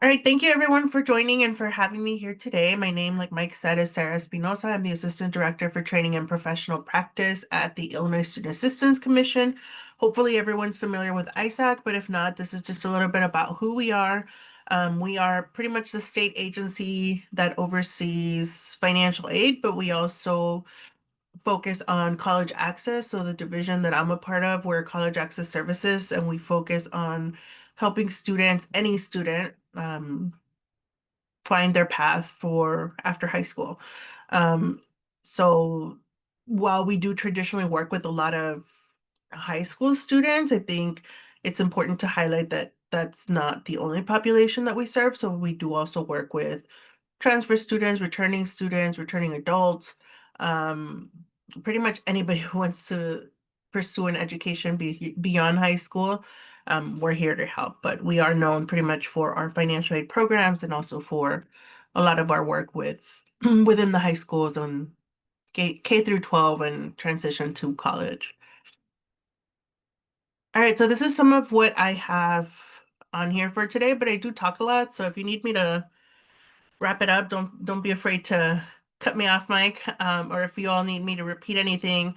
All right, thank you everyone for joining and for having me here today. My name, like Mike said, is Sarah Espinosa. I'm the Assistant Director for Training and Professional Practice at the Illinois Student Assistance Commission. Hopefully everyone's familiar with ISAC, but if not, this is just a little bit about who we are. We are pretty much the state agency that oversees financial aid, but we also focus on college access. So the division that I'm a part of, we're College Access Services, and we focus on helping students, any student, find their path for after high school. Um, so while we do traditionally work with a lot of high school students, I think it's important to highlight that that's not the only population that we serve. So we do also work with transfer students, returning adults, um, pretty much anybody who wants to pursue an education beyond high school. We're here to help, but we are known pretty much for our financial aid programs and also for a lot of our work with within the high schools and K through 12 and transition to college. All right, so this is some of what I have on here for today, but I do talk a lot. So if you need me to wrap it up. Don't be afraid to cut me off, Mike. Or if you all need me to repeat anything,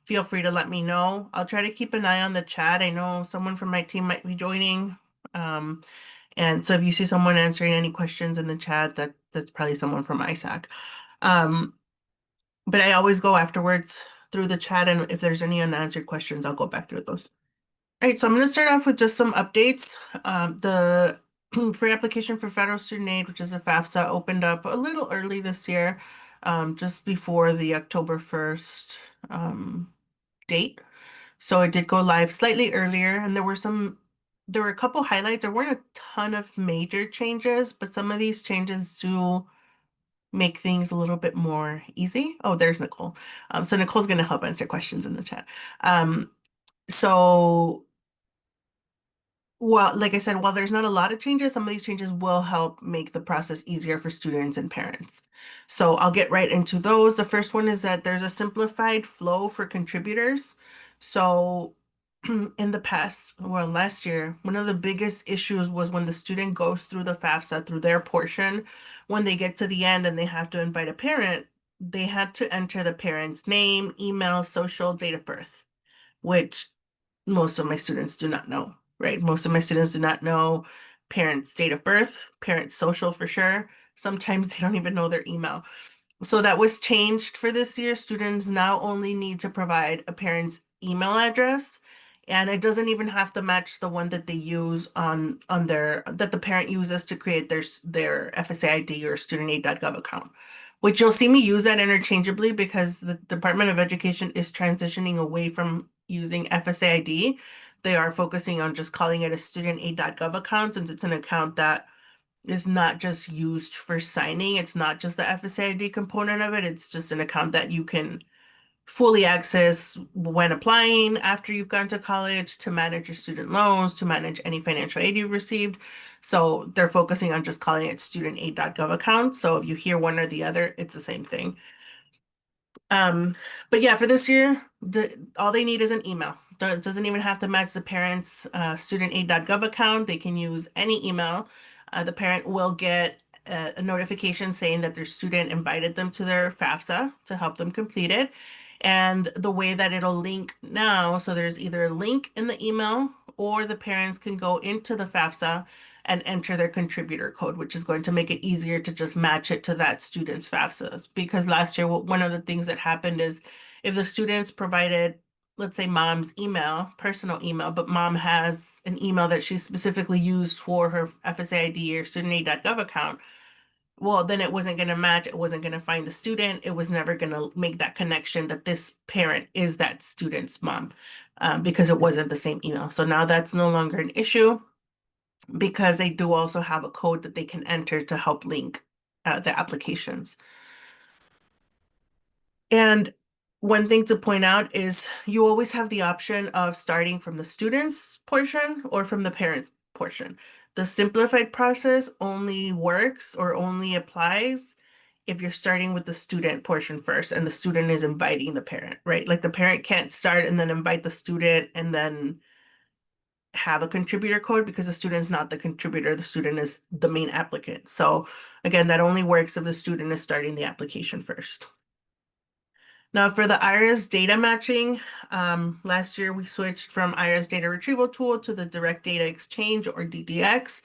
feel free to let me know. I'll try to keep an eye on the chat. I know someone from my team might be joining. Um, and so if you see someone answering any questions in the chat, that's probably someone from ISAC. Um, but I always go afterwards through the chat, and if there's any unanswered questions, I'll go back through those. All right, so I'm going to start off with just some updates. The free application for federal student aid, which is a FAFSA, opened up a little early this year, just before the October 1st date. So it did go live slightly earlier, and there were a couple highlights. There weren't a ton of major changes, but some of these changes do make things a little bit more easy. Oh, there's Nicole. So Nicole's going to help answer questions in the chat. Um, so Well, like I said, while there's not a lot of changes, some of these changes will help make the process easier for students and parents. So I'll get right into those. The first one is that there's a simplified flow for contributors. So in the past, well, last year, one of the biggest issues was when the student goes through the FAFSA, through their portion, when they get to the end and they have to invite a parent, they had to enter the parent's name, email, social, date of birth, which most of my students do not know, right? Most of my students do not know parents' date of birth, parents' social for sure. Sometimes they don't even know their email. So that was changed for this year. Students now only need to provide a parent's email address, and it doesn't even have to match the one that they use on their that the parent uses to create their FSA ID or studentaid.gov account, which you'll see me use that interchangeably because the Department of Education is transitioning away from using FSA ID. They are focusing on just calling it a studentaid.gov account since it's an account that is not just used for signing. It's not just the FSA ID component of it. It's just an account that you can fully access when applying after you've gone to college to manage your student loans, to manage any financial aid you've received. So they're focusing on just calling it studentaid.gov account. So if you hear one or the other, it's the same thing. But yeah, for this year, all they need is an email. It doesn't even have to match the parent's studentaid.gov account. They can use any email. The parent will get a notification saying that their student invited them to their FAFSA to help them complete it. And the way that it'll link now, so there's either a link in the email or the parents can go into the FAFSA and enter their contributor code, which is going to make it easier to just match it to that student's FAFSAs. Because last year, one of the things that happened is if the students provided, let's say, mom's email, personal email, but mom has an email that she specifically used for her FSA ID or studentaid.gov account, well, then it wasn't going to match. It wasn't going to find the student. It was never going to make that connection that this parent is that student's mom because it wasn't the same email. So now that's no longer an issue because they do also have a code that they can enter to help link the applications. And one thing to point out is you always have the option of starting from the student's portion or from the parent's portion. The simplified process only works or only applies if you're starting with the student portion first and the student is inviting the parent, right? Like the parent can't start and then invite the student and then have a contributor code because the student is not the contributor, the student is the main applicant. So again, that only works if the student is starting the application first. Now for the IRIS data matching, last year we switched from IRIS data retrieval tool to the direct data exchange or DDX.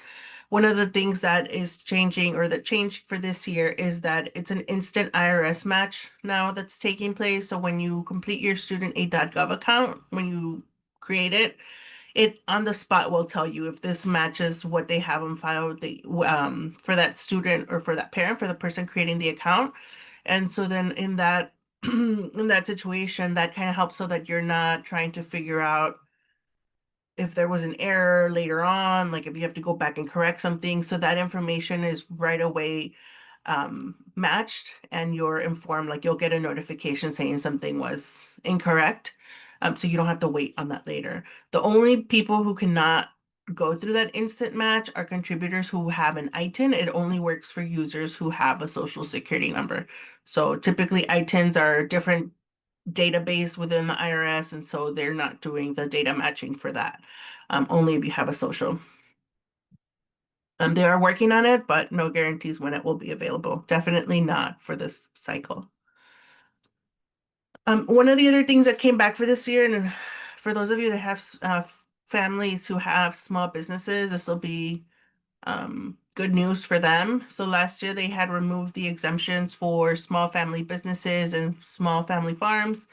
One of the things that is changing or that changed for this year is that it's an instant IRS match now that's taking place. So when you complete your studentaid.gov account, when you create it, it on the spot will tell you if this matches what they have on file for that student or for that parent, for the person creating the account. And so then in that in that situation, that kind of helps so that you're not trying to figure out if there was an error later on, like if you have to go back and correct something. So that information is right away matched and you're informed, like you'll get a notification saying something was incorrect. So you don't have to wait on that later. The only people who cannot go through that instant match are contributors who have an ITIN. It only works for users who have a social security number. So typically ITINs are a different database within the IRS, and so they're not doing the data matching for that. Only if you have a social. They are working on it, but no guarantees when it will be available. Definitely not for this cycle. One of the other things that came back for this year, and for those of you that have families who have small businesses, this will be good news for them. So last year they had removed the exemptions for small family businesses and small family farms.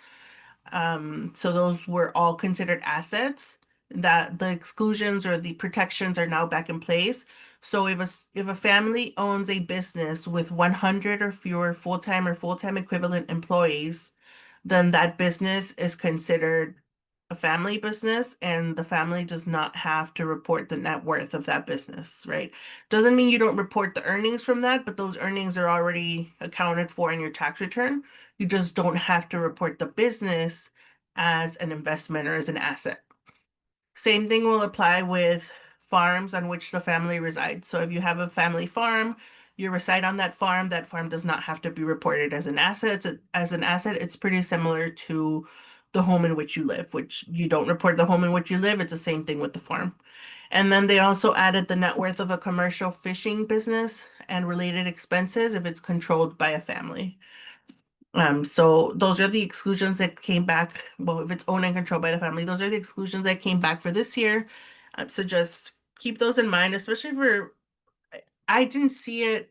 So those were all considered assets. That the exclusions or the protections are now back in place. So if a family owns a business with 100 or fewer full-time or full-time equivalent employees, then that business is considered a family business and the family does not have to report the net worth of that business, right? Doesn't mean you don't report the earnings from that, but those earnings are already accounted for in your tax return. You just don't have to report the business as an investment or as an asset. Same thing will apply with farms on which the family resides. So if you have a family farm, you reside on that farm does not have to be reported as an asset. As an asset, it's pretty similar to the home in which you live, which you don't report the home in which you live. It's the same thing with the farm. And then they also added the net worth of a commercial fishing business and related expenses if it's controlled by a family. So those are the exclusions that came back. Well, if it's owned and controlled by the family, those are the exclusions that came back for this year. So just keep those in mind, especially for, I didn't see it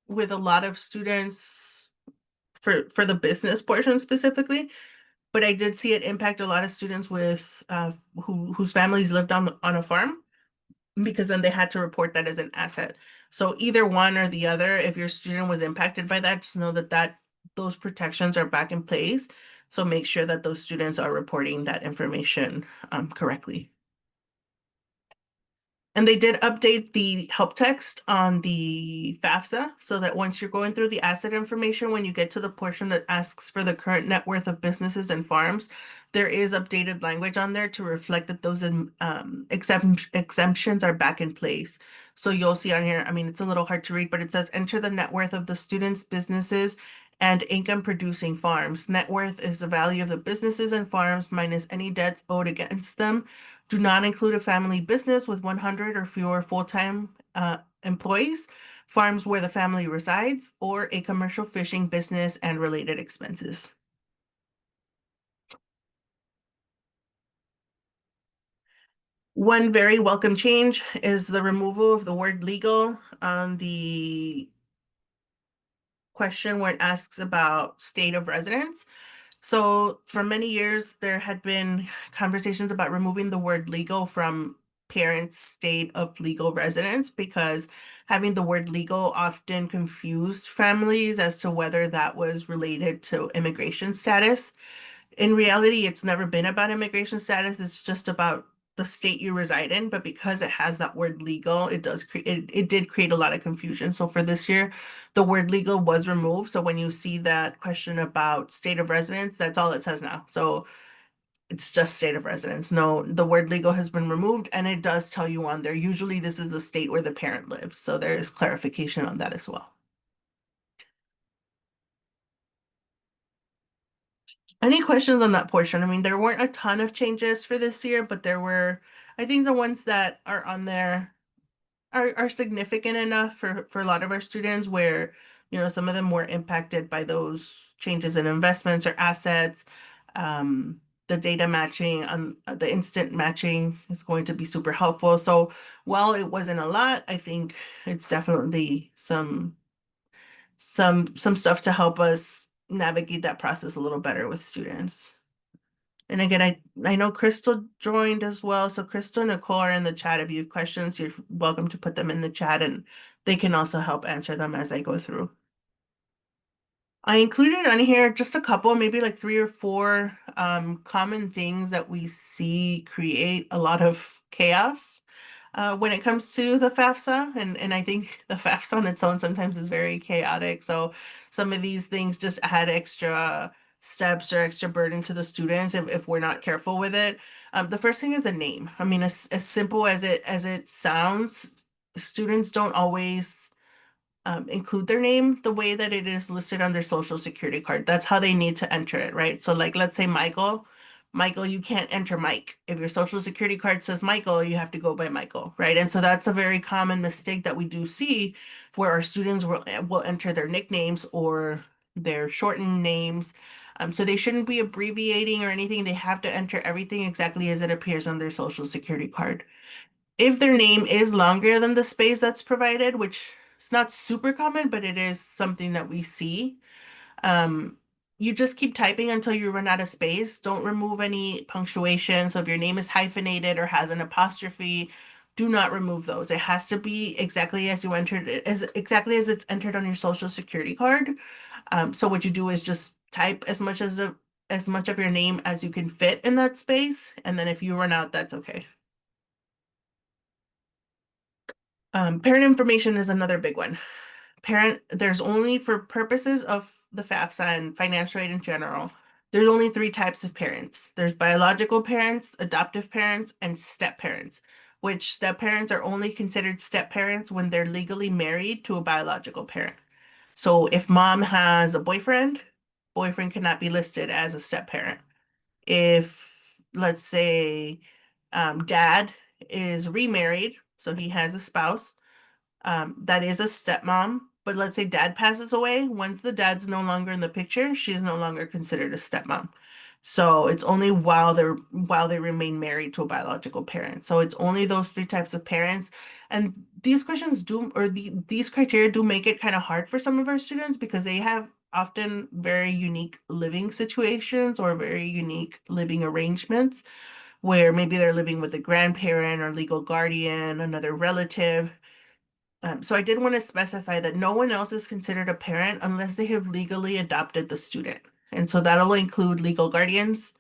with a lot of students for the business portion specifically, but I did see it impact a lot of students with whose families lived on a farm because then they had to report that as an asset. So either one or the other, if your student was impacted by that, just know that those protections are back in place. So make sure that those students are reporting that information correctly. And they did update the help text on the FAFSA so that once you're going through the asset information, when you get to the portion that asks for the current net worth of businesses and farms, there is updated language on there to reflect that those exemptions are back in place. So you'll see on here, I mean, it's a little hard to read, but it says enter the net worth of the students, businesses, and income producing farms. Net worth is the value of the businesses and farms minus any debts owed against them. Do not include a family business with 100 or fewer full-time employees, farms where the family resides, or a commercial fishing business and related expenses. One very welcome change is the removal of the word legal on the question where it asks about state of residence. So for many years, there had been conversations about removing the word legal from parents' state of legal residence because having the word legal often confused families as to whether that was related to immigration status. In reality, it's never been about immigration status. It's just about the state you reside in. But because it has that word legal, it did create a lot of confusion. So for this year, the word legal was removed. So when you see that question about state of residence, that's all it says now. So it's just state of residence. No, the word legal has been removed and it does tell you on there. Usually this is a state where the parent lives. So there is clarification on that as well. Any questions on that portion? I mean, there weren't a ton of changes for this year, but there were I think the ones that are on there are significant enough for a lot of our students where, some of them were impacted by those changes in investments or assets. Um, the data matching on the instant matching is going to be super helpful. So while it wasn't a lot, I think it's definitely some stuff to help us navigate that process a little better with students. And again, I know Crystal joined as well. So Crystal and Nicole are in the chat. If you have questions, you're welcome to put them in the chat and they can also help answer them as I go through. I included on here just a couple, maybe like 3 or 4 common things that we see create a lot of chaos when it comes to the FAFSA. And I think the FAFSA on its own sometimes is very chaotic. So some of these things just add extra steps or extra burden to the students if we're not careful with it. The first thing is a name. I mean, as simple as it sounds, students don't always include their name the way that it is listed on their social security card. That's how they need to enter it, right? So like, let's say Michael. Michael, you can't enter Mike. If your social security card says Michael, you have to go by Michael, right? And so that's a very common mistake that we do see where our students will enter their nicknames or their shortened names. So they shouldn't be abbreviating or anything. They have to enter everything exactly as it appears on their social security card. If their name is longer than the space that's provided, which is not super common, but it is something that we see, um, you just keep typing until you run out of space. Don't remove any punctuation. So if your name is hyphenated or has an apostrophe, do not remove those. It has to be exactly as you entered it, as exactly as it's entered on your social security card. So what you do is just type as much of your name as you can fit in that space, and then if you run out, that's okay. Parent information is another big one. There's only for purposes of the FAFSA and financial aid in general, there's only 3 types of parents. There's biological parents, adoptive parents, and step parents, which step parents are only considered step parents when they're legally married to a biological parent. So if mom has a boyfriend, boyfriend cannot be listed as a step parent. If, let's say, dad is remarried, so he has a spouse, that is a stepmom. But let's say dad passes away. Once the dad's no longer in the picture, she's no longer considered a stepmom. So it's only while they remain married to a biological parent. So it's only those 3 types of parents. And these questions do, or these criteria do make it kind of hard for some of our students because they have often very unique living situations or very unique living arrangements where maybe they're living with a grandparent or legal guardian, another relative. So I did want to specify that no one else is considered a parent unless they have legally adopted the student. And so that'll include legal guardians,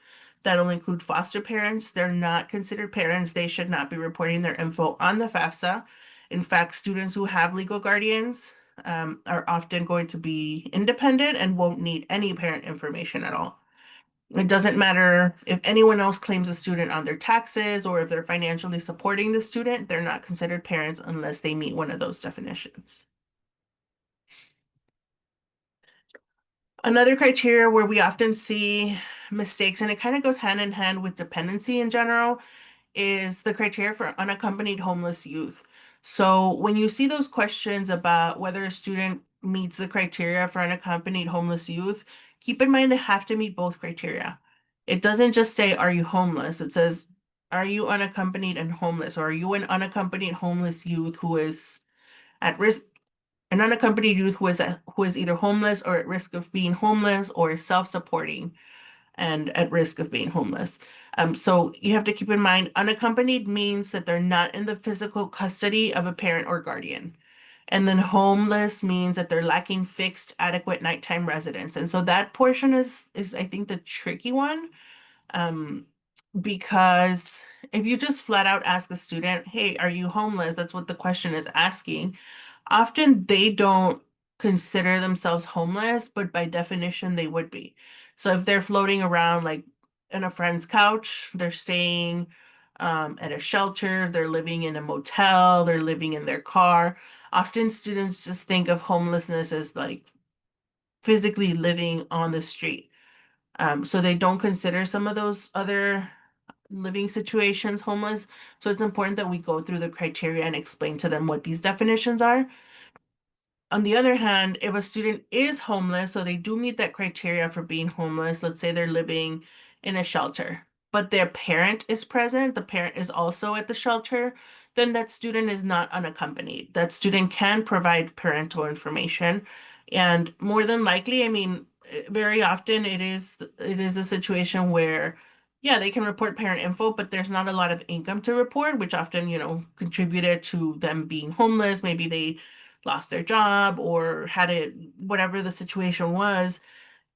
that'll include foster parents. They're not considered parents. They should not be reporting their info on the FAFSA. In fact, students who have legal guardians are often going to be independent and won't need any parent information at all. It doesn't matter if anyone else claims a student on their taxes or if they're financially supporting the student, they're not considered parents unless they meet one of those definitions. Another criteria where we often see mistakes, and it kind of goes hand in hand with dependency in general, is the criteria for unaccompanied homeless youth. So when you see those questions about whether a student meets the criteria for unaccompanied homeless youth, keep in mind they have to meet both criteria. It doesn't just say, are you homeless? It says, are you unaccompanied and homeless? Or are you an unaccompanied homeless youth who is at risk, an unaccompanied youth who is either homeless or at risk of being homeless or is self-supporting and at risk of being homeless. So you have to keep in mind, unaccompanied means that they're not in the physical custody of a parent or guardian. And then homeless means that they're lacking fixed, adequate nighttime residence. And so that portion is I think the tricky one. Um, because if you just flat out ask a student, hey, are you homeless? That's what the question is asking. Often they don't consider themselves homeless, but by definition they would be. So if they're floating around like in a friend's couch, they're staying at a shelter, they're living in a motel, they're living in their car. Often students just think of homelessness as like physically living on the street. So they don't consider some of those other living situations homeless. So it's important that we go through the criteria and explain to them what these definitions are. On the other hand, if a student is homeless, so they do meet that criteria for being homeless, let's say they're living in a shelter, but their parent is present, the parent is also at the shelter, then that student is not unaccompanied. That student can provide parental information. And more than likely, I mean, very often it is a situation where yeah, they can report parent info, but there's not a lot of income to report, which often, contributed to them being homeless. Maybe they lost their job or had it, whatever the situation was.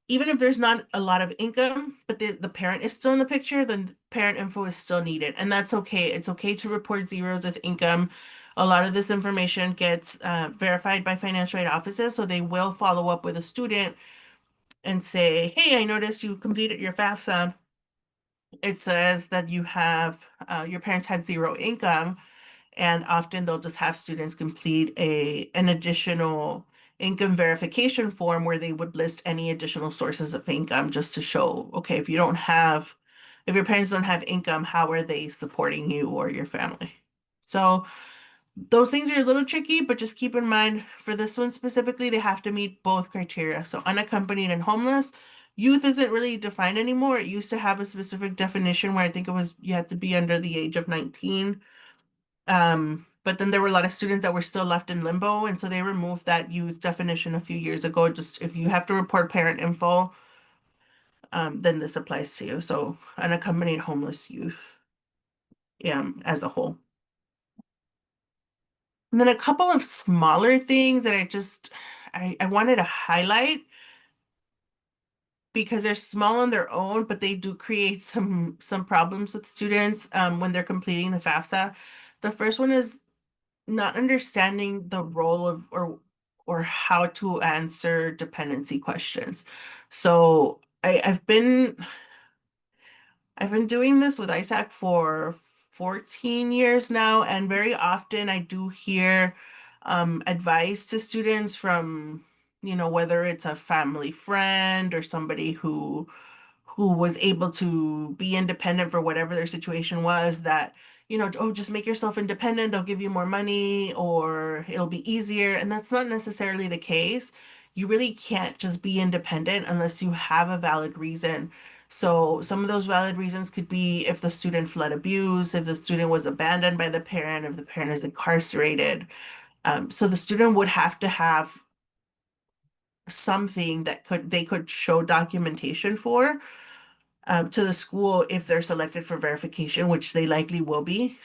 Even if there's not a lot of income, but the parent is still in the picture, then parent info is still needed. And that's okay. It's okay to report zeros as income. A lot of this information gets verified by financial aid offices, so they will follow up with a student and say, hey, I noticed you completed your FAFSA. It says that your parents had zero income. And often they'll just have students complete an additional income verification form where they would list any additional sources of income just to show, okay, if your parents don't have income, how are they supporting you or your family? So those things are a little tricky, but just keep in mind for this one specifically, they have to meet both criteria. So unaccompanied and homeless. Youth isn't really defined anymore. It used to have a specific definition where I think it was you had to be under the age of 19. But then there were a lot of students that were still left in limbo, and so they removed that youth definition a few years ago. Just if you have to report parent info, then this applies to you. So unaccompanied homeless youth, as a whole. And then a couple of smaller things that I wanted to highlight because they're small on their own, but they do create some problems with students when they're completing the FAFSA. The first one is not understanding the role of or how to answer dependency questions. So I've been doing this with ISAC for 14 years now, and very often I do hear advice to students from, whether it's a family friend or somebody who was able to be independent for whatever their situation was that, oh, just make yourself independent, they'll give you more money or it'll be easier. And that's not necessarily the case. You really can't just be independent unless you have a valid reason. So some of those valid reasons could be if the student fled abuse, if the student was abandoned by the parent, if the parent is incarcerated. So the student would have to have something that they could show documentation for to the school if they're selected for verification, which they likely will be.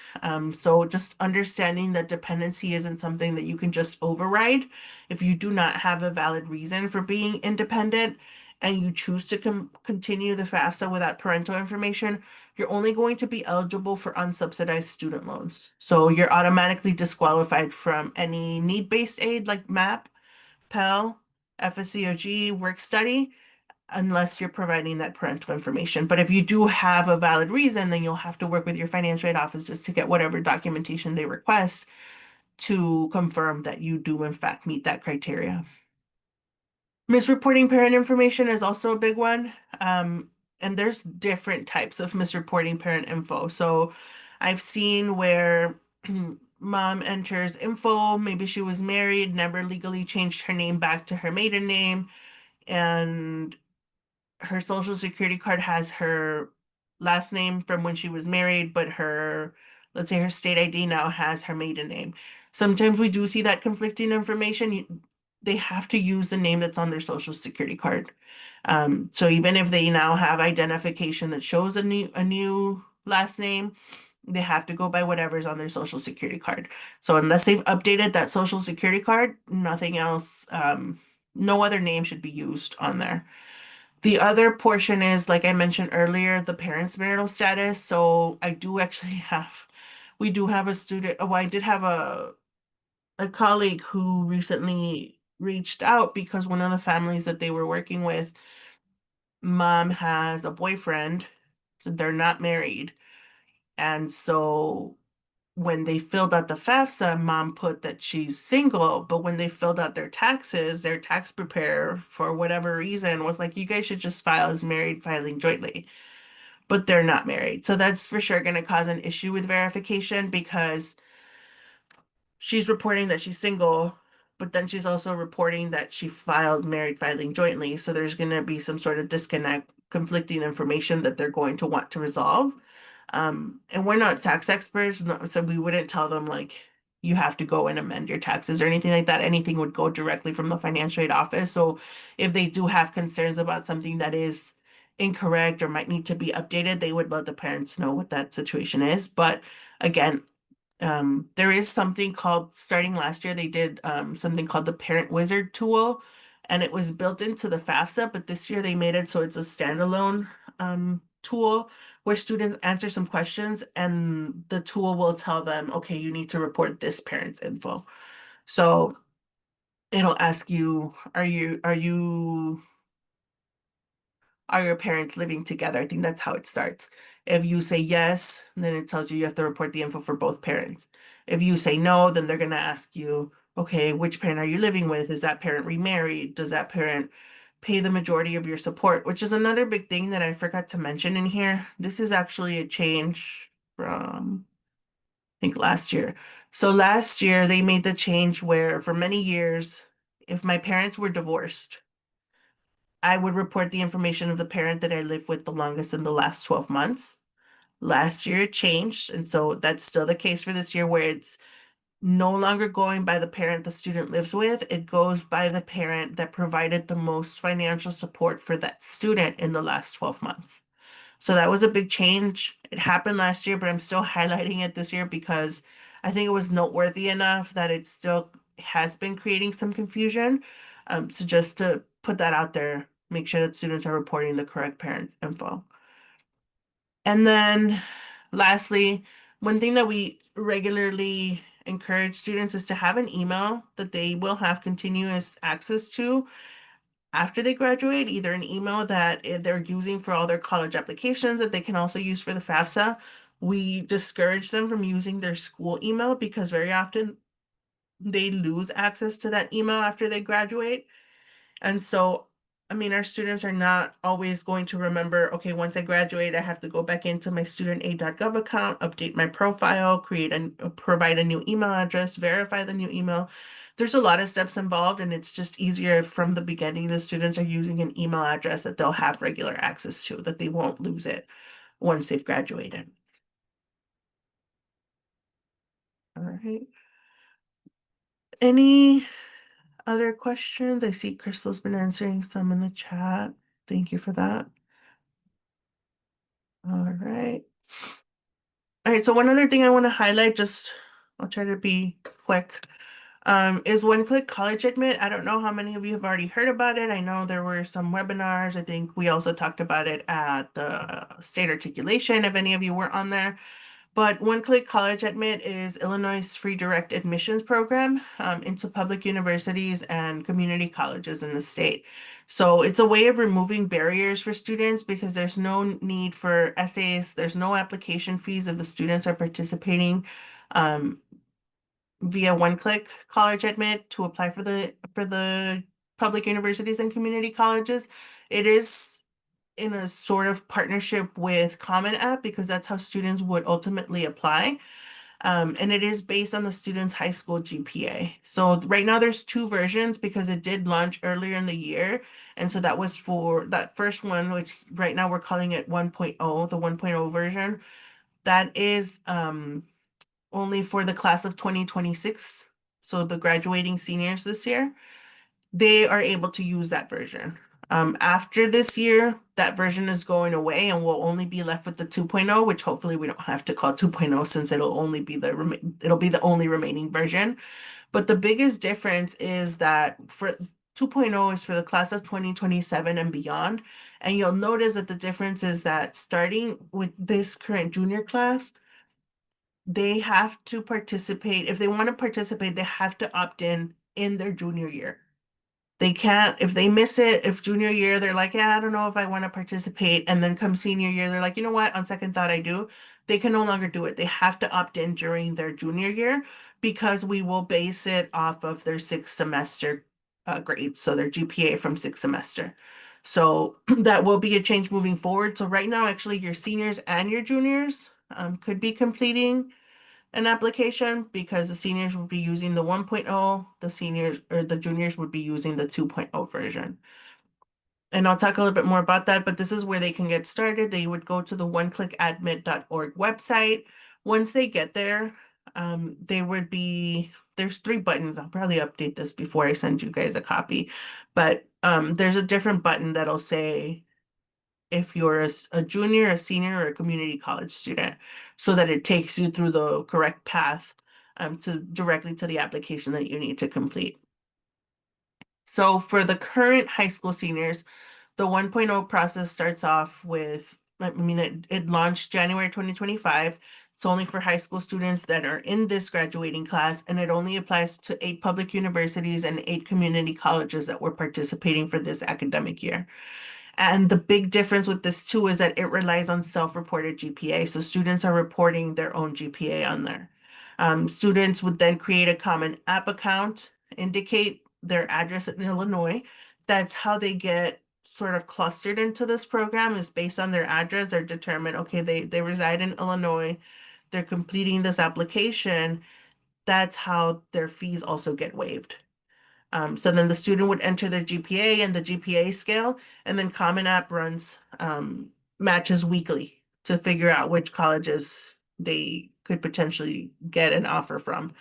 So just understanding that dependency isn't something that you can just override. If you do not have a valid reason for being independent and you choose to continue the FAFSA without parental information, you're only going to be eligible for unsubsidized student loans. So you're automatically disqualified from any need-based aid like MAP, Pell, FSEOG, work study unless you're providing that parental information. But if you do have a valid reason, then you'll have to work with your financial aid office just to get whatever documentation they request to confirm that you do in fact meet that criteria. Misreporting parent information is also a big one. And there's different types of misreporting parent info. So I've seen where mom enters info, maybe she was married, never legally changed her name back to her maiden name, and her social security card has her last name from when she was married, but let's say her state ID now has her maiden name. Sometimes we do see that conflicting information. They have to use the name that's on their social security card. So even if they now have identification that shows a new last name, they have to go by whatever's on their social security card. So unless they've updated that social security card, nothing else, no other name should be used on there. The other portion is, like I mentioned earlier, the parents' marital status. So we do have a student, oh, I did have a colleague who recently reached out because one of the families that they were working with, mom has a boyfriend, so they're not married. And so when they filled out the FAFSA, mom put that she's single, but when they filled out their taxes, their tax preparer, for whatever reason, was like, you guys should just file as married filing jointly. but they're not married. So that's for sure going to cause an issue with verification because she's reporting that she's single, but then she's also reporting that she filed married filing jointly. So there's going to be some sort of disconnect, conflicting information that they're going to want to resolve. And we're not tax experts, so we wouldn't tell them like you have to go and amend your taxes or anything like that. Anything would go directly from the financial aid office. So if they do have concerns about something that is incorrect or might need to be updated, they would let the parents know what that situation is. But again, there is something called, starting last year, they did something called the Parent Wizard tool, and it was built into the FAFSA, but this year they made it so it's a standalone tool where students answer some questions and the tool will tell them, okay, you need to report this parent's info. So it'll ask you, are your parents living together? I think that's how it starts. If you say yes, then it tells you you have to report the info for both parents. If you say no, then they're going to ask you, okay, which parent are you living with? Is that parent remarried? Does that parent pay the majority of your support? Which is another big thing that I forgot to mention in here. This is actually a change from, I think, last year. So last year they made the change where for many years, if my parents were divorced, I would report the information of the parent that I lived with the longest in the last 12 months. Last year it changed, and so that's still the case for this year, where it's no longer going by the parent the student lives with. It goes by the parent that provided the most financial support for that student in the last 12 months. So that was a big change. It happened last year, but I'm still highlighting it this year because I think it was noteworthy enough that it still has been creating some confusion. So just to put that out there, make sure that students are reporting the correct parents' info. And then lastly, one thing that we regularly encourage students is to have an email that they will have continuous access to after they graduate, either an email that they're using for all their college applications that they can also use for the FAFSA. We discourage them from using their school email because very often they lose access to that email after they graduate. And so, I mean, our students are not always going to remember, okay, once I graduate, I have to go back into my studentaid.gov account, update my profile, provide a new email address, verify the new email. There's a lot of steps involved, and it's just easier if from the beginning the students are using an email address that they'll have regular access to, that they won't lose it once they've graduated. All right. Any other questions? I see Crystal's been answering some in the chat. Thank you for that. All right. All right, so one other thing I want to highlight, just I'll try to be quick, is one-click college admit. I don't know how many of you have already heard about it. I know there were some webinars. I think we also talked about it at the state articulation, if any of you were on there. But One Click College Admit is Illinois' free direct admissions program into public universities and community colleges in the state. So it's a way of removing barriers for students because there's no need for essays, there's no application fees if the students are participating via One Click College Admit to apply for the public universities and community colleges. It is in a sort of partnership with Common App because that's how students would ultimately apply. And it is based on the student's high school GPA. So right now there's two versions because it did launch earlier in the year. And so that was for that first one, which right now we're calling it 1.0, the 1.0 version. That is only for the class of 2026. So the graduating seniors this year, they are able to use that version. After this year, that version is going away and we'll only be left with the 2.0, which hopefully we don't have to call 2.0 since it'll only be it'll be the only remaining version. But the biggest difference is that for 2.0 is for the class of 2027 and beyond. And you'll notice that the difference is that starting with this current junior class, they have to participate. If they want to participate, they have to opt in their junior year. They can't, if they miss it, if junior year, they're like, yeah, I don't know if I want to participate. And then come senior year, they're like, you know what, on second thought, I do. They can no longer do it. They have to opt in during their junior year because we will base it off of their sixth semester grades. So their GPA from sixth semester. So that will be a change moving forward. So right now, actually, your seniors and your juniors could be completing an application because the seniors would be using the 1.0, the seniors or the juniors would be using the 2.0 version. And I'll talk a little bit more about that, but this is where they can get started. They would go to the oneclickadmit.org website. Once they get there, they would be, there's three buttons. I'll probably update this before I send you guys a copy, but there's a different button that'll say if you're a junior, a senior, or a community college student, so that it takes you through the correct path to directly to the application that you need to complete. So for the current high school seniors, the 1.0 process starts off with, I mean, it launched January 2025. It's only for high school students that are in this graduating class, and it only applies to 8 public universities and 8 community colleges that were participating for this academic year. And the big difference with this too is that it relies on self-reported GPA. So students are reporting their own GPA on there. Students would then create a common app account, indicate their address in Illinois. That's how they get sort of clustered into this program, is based on their address. They're determined, okay, they reside in Illinois. They're completing this application. That's how their fees also get waived. So then the student would enter their GPA and the GPA scale, and then Common App runs matches weekly to figure out which colleges they could potentially get an offer from.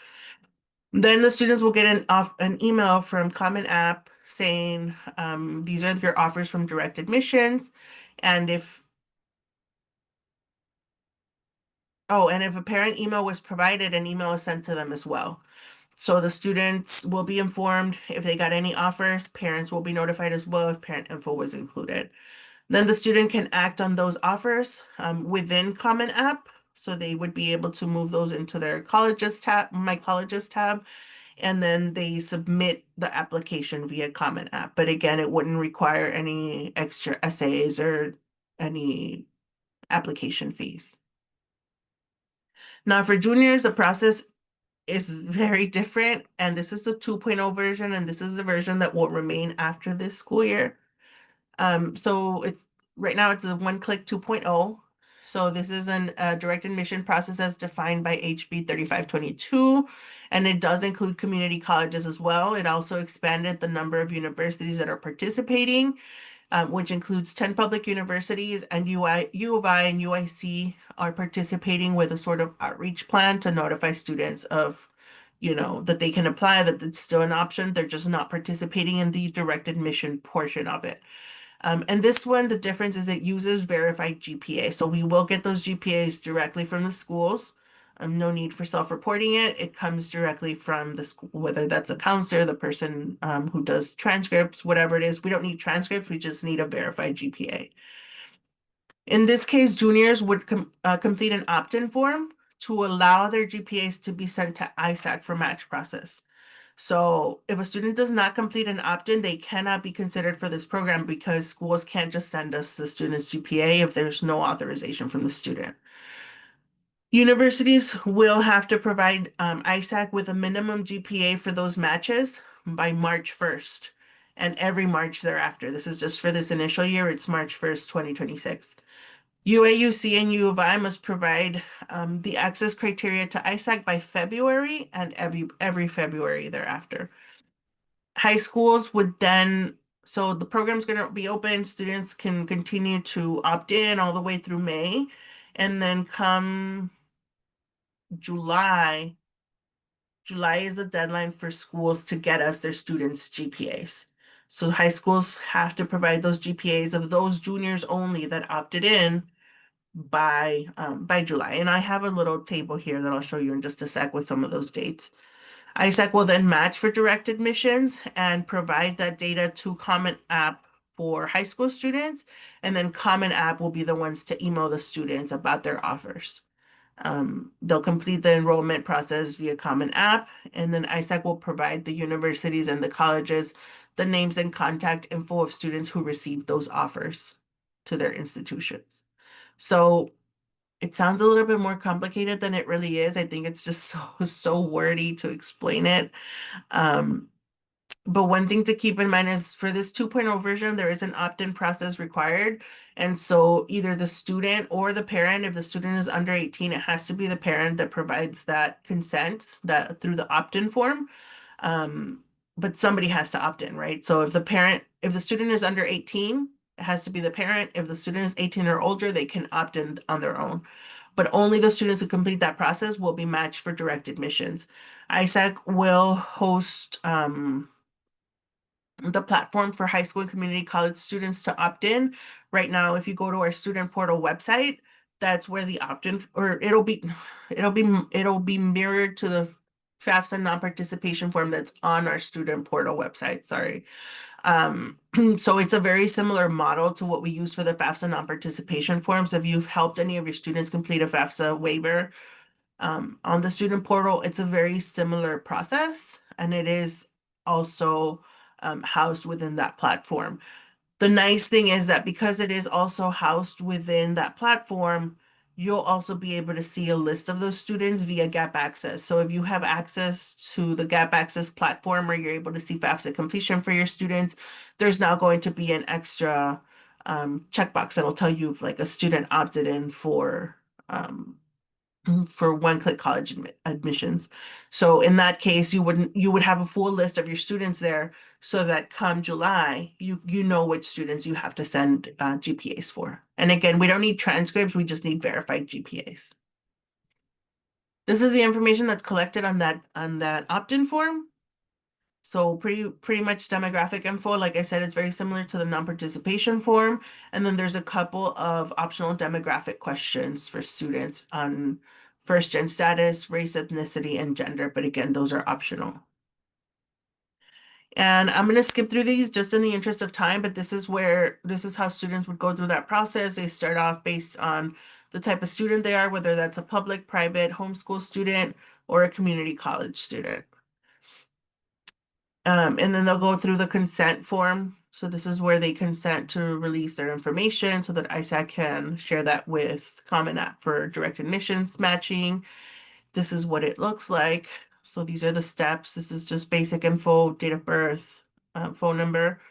Then the students will get an email from Common App saying these are your offers from direct admissions, and if a parent email was provided, an email is sent to them as well. So the students will be informed if they got any offers. Parents will be notified as well if parent info was included. Then the student can act on those offers within Common App. So they would be able to move those into their colleges tab, My Colleges tab, and then they submit the application via Common App. But again, it wouldn't require any extra essays or any application fees. Now for juniors, the process is very different, and this is the 2.0 version, and this is the version that will remain after this school year. So it's right now it's a one-click 2.0. So this is a direct admission process as defined by HB 3522, and it does include community colleges as well. It also expanded the number of universities that are participating, which includes 10 public universities, and U of I and UIC are participating with a sort of outreach plan to notify students of, that they can apply, that it's still an option. They're just not participating in the direct admission portion of it. And this one, the difference is it uses verified GPA. So we will get those GPAs directly from the schools. No need for self-reporting it. It comes directly from the school, whether that's a counselor, the person who does transcripts, whatever it is. We don't need transcripts. We just need a verified GPA. In this case, juniors would complete an opt-in form to allow their GPAs to be sent to ISAC for match process. So if a student does not complete an opt-in, they cannot be considered for this program because schools can't just send us the student's GPA if there's no authorization from the student. Universities will have to provide ISAC with a minimum GPA for those matches by March 1st and every March thereafter. This is just for this initial year. It's March 1st, 2026. UAUC and U of I must provide the access criteria to ISAC by February and every February thereafter. High schools would then, so the program's going to be open. Students can continue to opt in all the way through May. And then come July, July is the deadline for schools to get us their students' GPAs. So high schools have to provide those GPAs of those juniors only that opted in by July. And I have a little table here that I'll show you in just a sec with some of those dates. ISAC will then match for direct admissions and provide that data to Common App for high school students. And then Common App will be the ones to email the students about their offers. They'll complete the enrollment process via Common App, and then ISAC will provide the universities and the colleges the names and contact info of students who received those offers to their institutions. So it sounds a little bit more complicated than it really is. I think it's just so wordy to explain it. But one thing to keep in mind is for this 2.0 version, there is an opt-in process required. And so either the student or the parent, if the student is under 18, it has to be the parent that provides that consent that through the opt-in form. Um, but somebody has to opt in, right? So if the student is under 18, it has to be the parent. If the student is 18 or older, they can opt in on their own. But only the students who complete that process will be matched for direct admissions. ISAC will host the platform for high school and community college students to opt in. Right now, if you go to our student portal website, that's where the opt-in, or it'll be mirrored to the FAFSA non-participation form that's on our student portal website. Sorry. So it's a very similar model to what we use for the FAFSA non-participation forms. If you've helped any of your students complete a FAFSA waiver, on the student portal, it's a very similar process, and it is also housed within that platform. The nice thing is that because it is also housed within that platform, you'll also be able to see a list of those students via Gap Access. So if you have access to the Gap Access platform where you're able to see FAFSA completion for your students, there's now going to be an extra checkbox that'll tell you if like a student opted in for one-click college admissions. So in that case, you would have a full list of your students there so that come July, you know which students you have to send GPAs for. And again, we don't need transcripts, we just need verified GPAs. This is the information that's collected on that opt-in form. So pretty much demographic info. Like I said, it's very similar to the non-participation form. And then there's a couple of optional demographic questions for students on first gen status, race, ethnicity, and gender. But again, those are optional. And I'm going to skip through these just in the interest of time, but this is how students would go through that process. They start off based on the type of student they are, whether that's a public, private, homeschool student, or a community college student. And then they'll go through the consent form. So this is where they consent to release their information so that ISAC can share that with Common App for direct admissions matching. This is what it looks like. So these are the steps. This is just basic info, date of birth, phone number.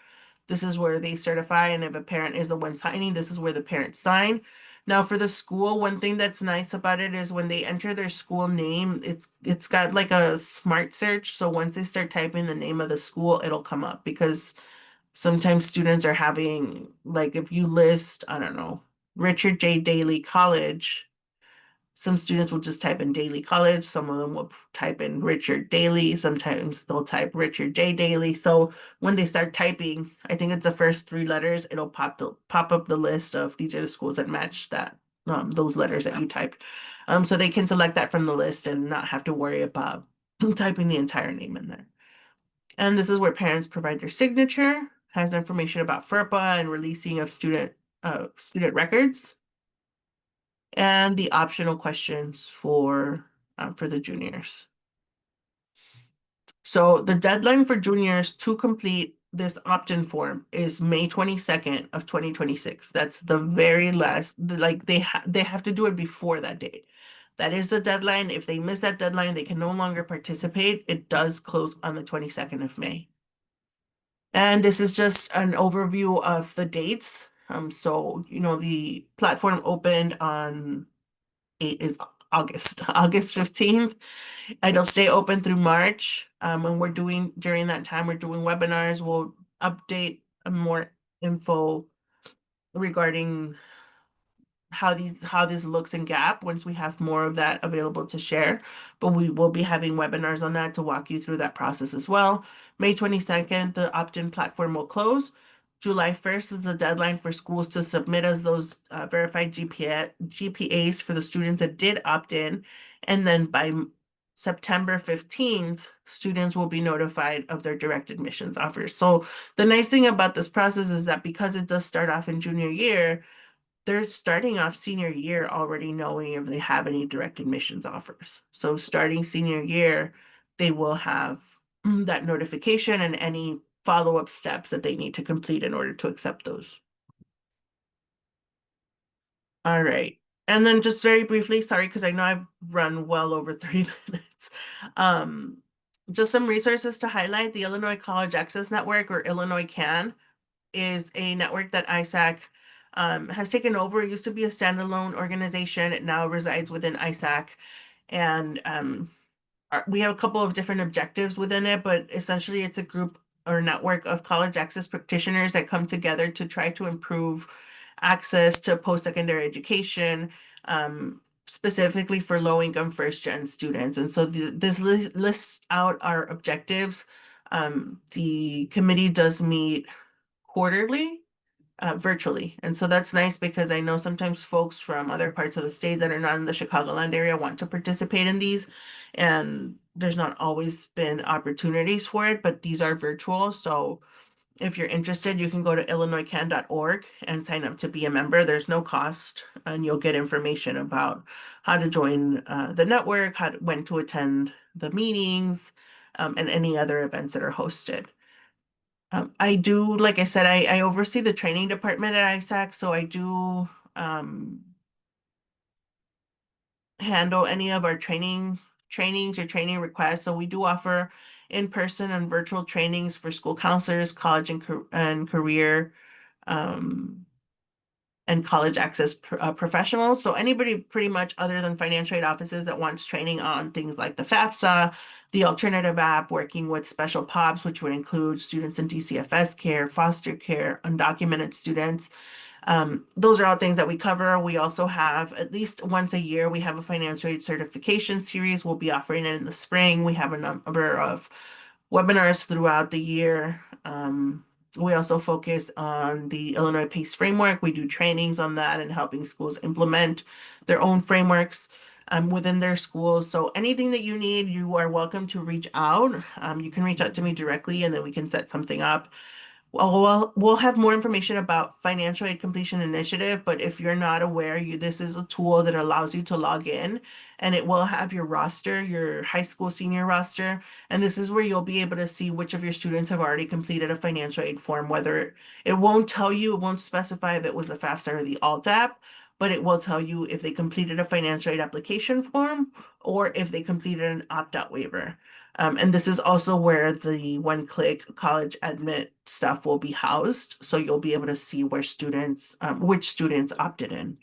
This is where they certify, and if a parent is the one signing, this is where the parents sign. Now for the school, one thing that's nice about it is when they enter their school name, it's got like a smart search. So once they start typing the name of the school, it'll come up because sometimes students are having, like if you list, I don't know, Richard J. Daley College, some students will just type in Daly College. Some of them will type in Richard Daly. Sometimes they'll type Richard J. Daly. So when they start typing, I think it's the first three letters, it'll pop up the list of these are the schools that match that those letters that you typed. So they can select that from the list and not have to worry about typing the entire name in there. And this is where parents provide their signature, has information about FERPA and releasing of student records, and the optional questions for the juniors. So the deadline for juniors to complete this opt-in form is May 22nd of 2026. That's the very last, like they have to do it before that date. That is the deadline. If they miss that deadline, they can no longer participate. It does close on the 22nd of May. And this is just an overview of the dates. So, the platform opened on is August, August 15th. It'll stay open through March. And during that time, we're doing webinars. We'll update more info regarding how this looks in Gap once we have more of that available to share. But we will be having webinars on that to walk you through that process as well. May 22nd, the opt-in platform will close. July 1st is the deadline for schools to submit us those verified GPAs for the students that did opt in. And then by September 15th, students will be notified of their direct admissions offers. So the nice thing about this process is that because it does start off in junior year, they're starting off senior year already knowing if they have any direct admissions offers. So starting senior year, they will have that notification and any follow-up steps that they need to complete in order to accept those. All right. And then just very briefly, sorry, because I know I've run well over 3 minutes. Just some resources to highlight. The Illinois College Access Network, or Illinois CAN, is a network that ISAC has taken over. It used to be a standalone organization. It now resides within ISAC. And we have a couple of different objectives within it, but essentially it's a group or network of college access practitioners that come together to try to improve access to post-secondary education, specifically for low-income first-gen students. And so this lists out our objectives. The committee does meet quarterly, virtually. And so that's nice because I know sometimes folks from other parts of the state that are not in the Chicagoland area want to participate in these. And there's not always been opportunities for it, but these are virtual. So if you're interested, you can go to illinoiscan.org and sign up to be a member. There's no cost, and you'll get information about how to join the network, when to attend the meetings, and any other events that are hosted. I do, like I said, I oversee the training department at ISAC, so I do handle any of our trainings or training requests. So we do offer in-person and virtual trainings for school counselors, college and career um, and college access professionals. So anybody pretty much other than financial aid offices that wants training on things like the FAFSA, the alternative app, working with special POPs, which would include students in DCFS care, foster care, undocumented students. Those are all things that we cover. We also have at least once a year, we have a financial aid certification series. We'll be offering it in the spring. We have a number of webinars throughout the year. We also focus on the Illinois PACE framework. We do trainings on that and helping schools implement their own frameworks within their schools. So anything that you need, you are welcome to reach out. You can reach out to me directly and then we can set something up. We'll have more information about Financial Aid Completion Initiative, but if you're not aware, this is a tool that allows you to log in and it will have your roster, your high school senior roster. And this is where you'll be able to see which of your students have already completed a financial aid form, whether it won't tell you, it won't specify if it was a FAFSA or the ALT app, but it will tell you if they completed a financial aid application form or if they completed an opt-out waiver. And this is also where the one-click college admit stuff will be housed. So you'll be able to see where students, which students opted in.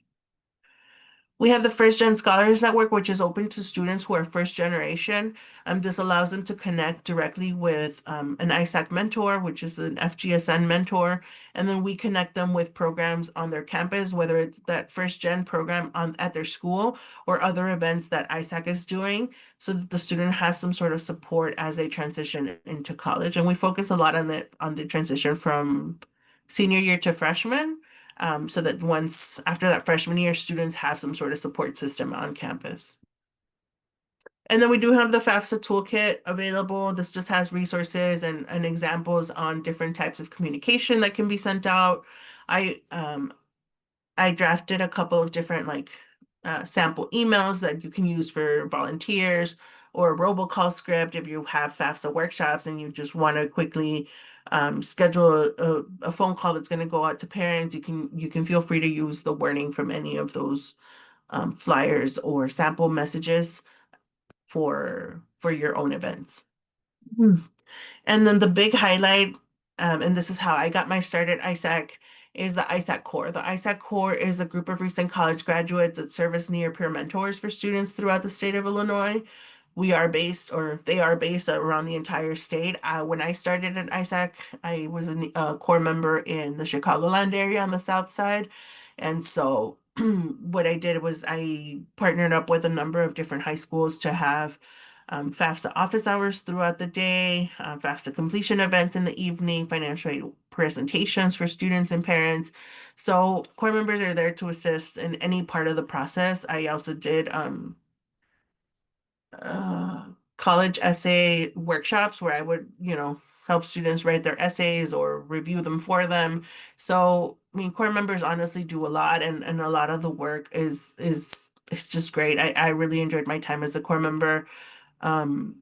We have the First Gen Scholars Network, which is open to students who are first generation. This allows them to connect directly with an ISAC mentor, which is an FGSN mentor. And then we connect them with programs on their campus, whether it's that first gen program at their school or other events that ISAC is doing, so that the student has some sort of support as they transition into college. And we focus a lot on the transition from senior year to freshman, so that once after that freshman year, students have some sort of support system on campus. And then we do have the FAFSA toolkit available. This just has resources and examples on different types of communication that can be sent out. I drafted a couple of different sample emails that you can use for volunteers, or a robocall script if you have FAFSA workshops and you just want to quickly schedule a phone call that's going to go out to parents. You can feel free to use the wording from any of those flyers or sample messages for your own events. And then the big highlight, and this is how I got my start at ISAC, is the ISAC Core. The ISAC Core is a group of recent college graduates that serve as near peer mentors for students throughout the state of Illinois. We are based, or they are based around the entire state. When I started at ISAC, I was a core member in the Chicagoland area on the south side. And so what I did was I partnered up with a number of different high schools to have FAFSA office hours throughout the day, FAFSA completion events in the evening, financial aid presentations for students and parents. So core members are there to assist in any part of the process. I also did college essay workshops where I would, help students write their essays or review them for them. So, I mean, core members honestly do a lot, and a lot of the work is just great. I really enjoyed my time as a core member. And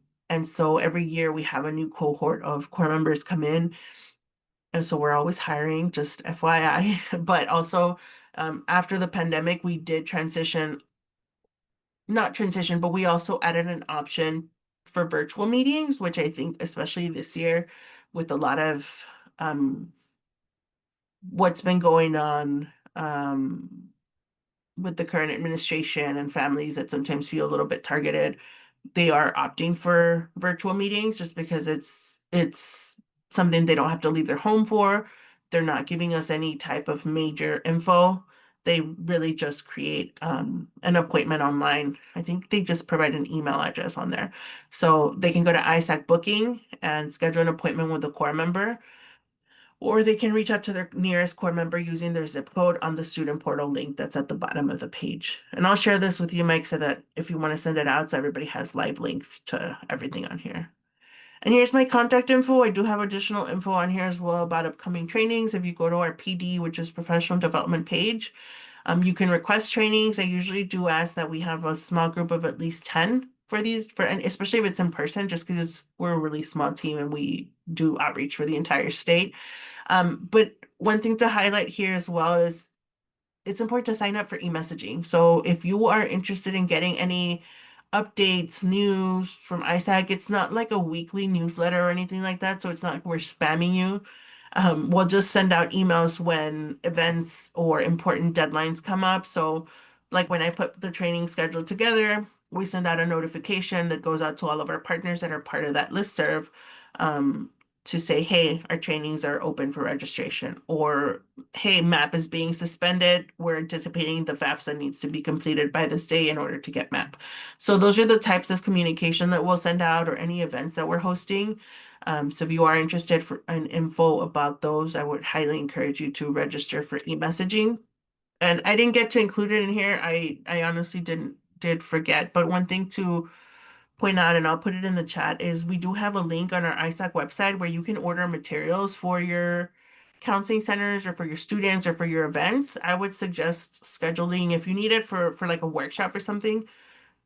so every year we have a new cohort of core members come in. And so we're always hiring, just FYI. But also, after the pandemic, we did not transition, but we also added an option for virtual meetings, which I think especially this year with a lot of um, what's been going on with the current administration and families that sometimes feel a little bit targeted, they are opting for virtual meetings just because it's something they don't have to leave their home for. They're not giving us any type of major info. They really just create an appointment online. I think they just provide an email address on there. So they can go to ISAC booking and schedule an appointment with a core member, or they can reach out to their nearest core member using their zip code on the student portal link that's at the bottom of the page. And I'll share this with you, Mike, so that if you want to send it out, so everybody has live links to everything on here. And here's my contact info. I do have additional info on here as well about upcoming trainings. If you go to our PD, which is professional development page, you can request trainings. I usually do ask that we have a small group of at least 10 for these, and especially if it's in person, just because we're a really small team and we do outreach for the entire state. But one thing to highlight here as well is it's important to sign up for e-messaging. So if you are interested in getting any updates, news from ISAC, it's not like a weekly newsletter or anything like that. So it's not like we're spamming you. We'll just send out emails when events or important deadlines come up. So like when I put the training schedule together, we send out a notification that goes out to all of our partners that are part of that listserv. Um, to say, hey, our trainings are open for registration, or hey, MAP is being suspended. We're anticipating the FAFSA needs to be completed by this day in order to get MAP. So those are the types of communication that we'll send out, or any events that we're hosting. So if you are interested in info about those, I would highly encourage you to register for e-messaging. And I didn't get to include it in here. I honestly did forget. But one thing to point out, and I'll put it in the chat, is we do have a link on our ISAC website where you can order materials for your counseling centers or for your students or for your events. I would suggest scheduling if you need it for like a workshop or something.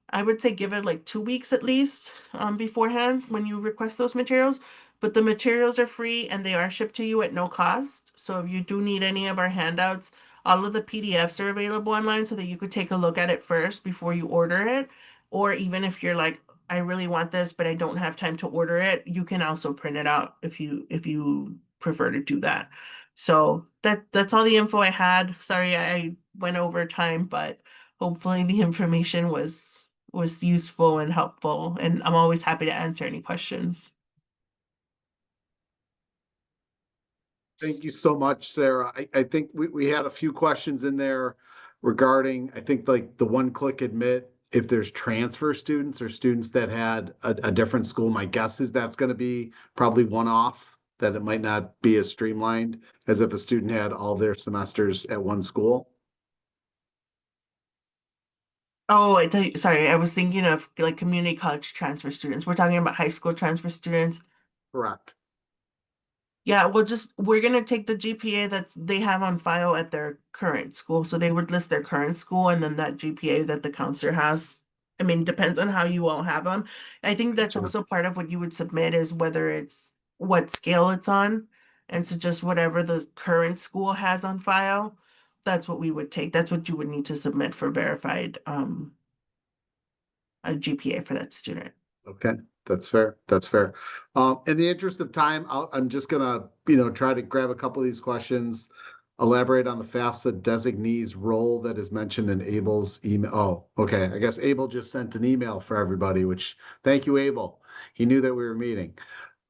I would say give it like 2 weeks at least beforehand when you request those materials. But the materials are free and they are shipped to you at no cost. So if you do need any of our handouts, all of the PDFs are available online so that you could take a look at it first before you order it. Or even if you're like, I really want this, but I don't have time to order it, you can also print it out if you prefer to do that. So that's all the info I had. Sorry, I went over time, but hopefully the information was useful and helpful, and I'm always happy to answer any questions. Thank you so much, Sarah. I think we had a few questions in there regarding, I think like the one-click admit, if there's transfer students or students that had a different school. My guess is that's going to be probably one-off, that it might not be as streamlined as if a student had all their semesters at one school. Oh, sorry, I was thinking of like community college transfer students. We're talking about high school transfer students. Correct. Yeah, we're gonna take the GPA that they have on file at their current school. So they would list their current school and then that GPA that the counselor has. I mean, depends on how you all have them. I think that's Gotcha. also part of what you would submit is whether it's what scale it's on. And so just whatever the current school has on file, that's what we would take. That's what you would need to submit for verified a GPA for that student. Okay, that's fair. That's fair. In the interest of time, I'm just gonna, try to grab a couple of these questions, elaborate on the FAFSA designee's role that is mentioned in Abel's email. Oh, okay. I guess Abel just sent an email for everybody, which thank you, Abel. He knew that we were meeting.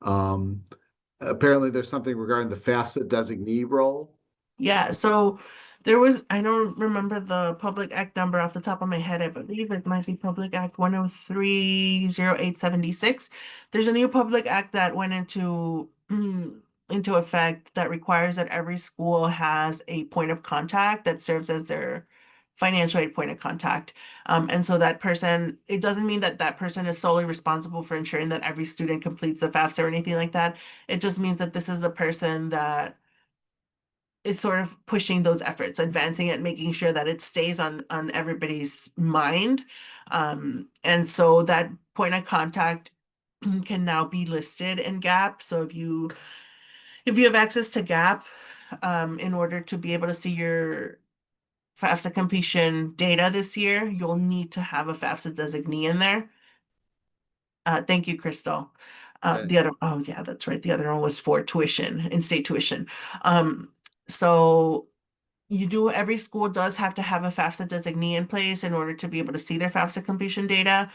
Um, Apparently there's something regarding the FAFSA designee role. Yeah, so I don't remember the public act number off the top of my head. I believe it might be Public Act 1030876. There's a new public act that went into effect that requires that every school has a point of contact that serves as their financial aid point of contact. And so that person, it doesn't mean that that person is solely responsible for ensuring that every student completes the FAFSA or anything like that. It just means that this is the person that is sort of pushing those efforts, advancing it, making sure that it stays on everybody's mind. And so that point of contact can now be listed in GAP. So if you have access to GAP, in order to be able to see your FAFSA completion data this year, you'll need to have a FAFSA designee in there. Thank you, Crystal. Okay. Oh yeah, that's right. The other one was for tuition, in-state tuition. Um, so every school does have to have a FAFSA designee in place in order to be able to see their FAFSA completion data.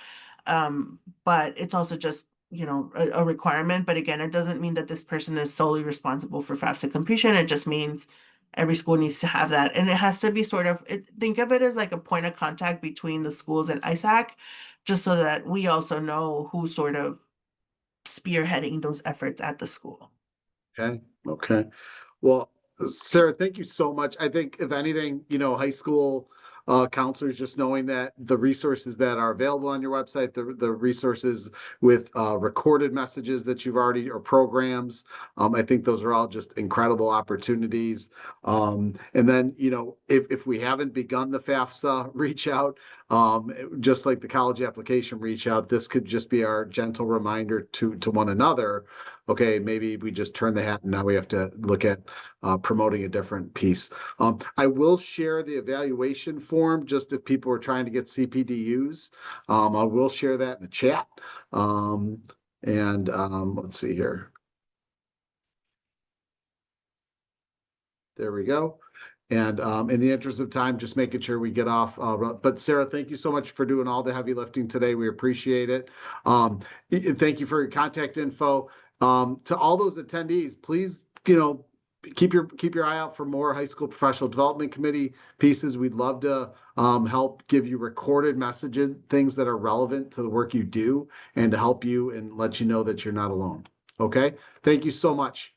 But it's also just, a requirement. But again, it doesn't mean that this person is solely responsible for FAFSA completion. It just means every school needs to have that. And it has to be think of it as like a point of contact between the schools and ISAC, just so that we also know who's sort of spearheading those efforts at the school. Okay. Okay. Well, Sarah, thank you so much. I think if anything, high school counselors, just knowing that the resources that are available on your website, the resources with recorded messages that you've already or programs, I think those are all just incredible opportunities. And then, if we haven't begun the FAFSA reach out, just like the college application reach out, this could just be our gentle reminder to one another. Okay, maybe we just turn the hat and now we have to look at promoting a different piece. I will share the evaluation form just if people are trying to get CPDUs. I will share that in the chat. Let's see here. There we go. And in the interest of time, just making sure we get off. But Sarah, thank you so much for doing all the heavy lifting today. We appreciate it. Thank you for your contact info. To all those attendees, please, keep your eye out for more high school professional development committee pieces. We'd love to help give you recorded messages, things that are relevant to the work you do, and to help you and let you know that you're not alone. Okay. Thank you so much.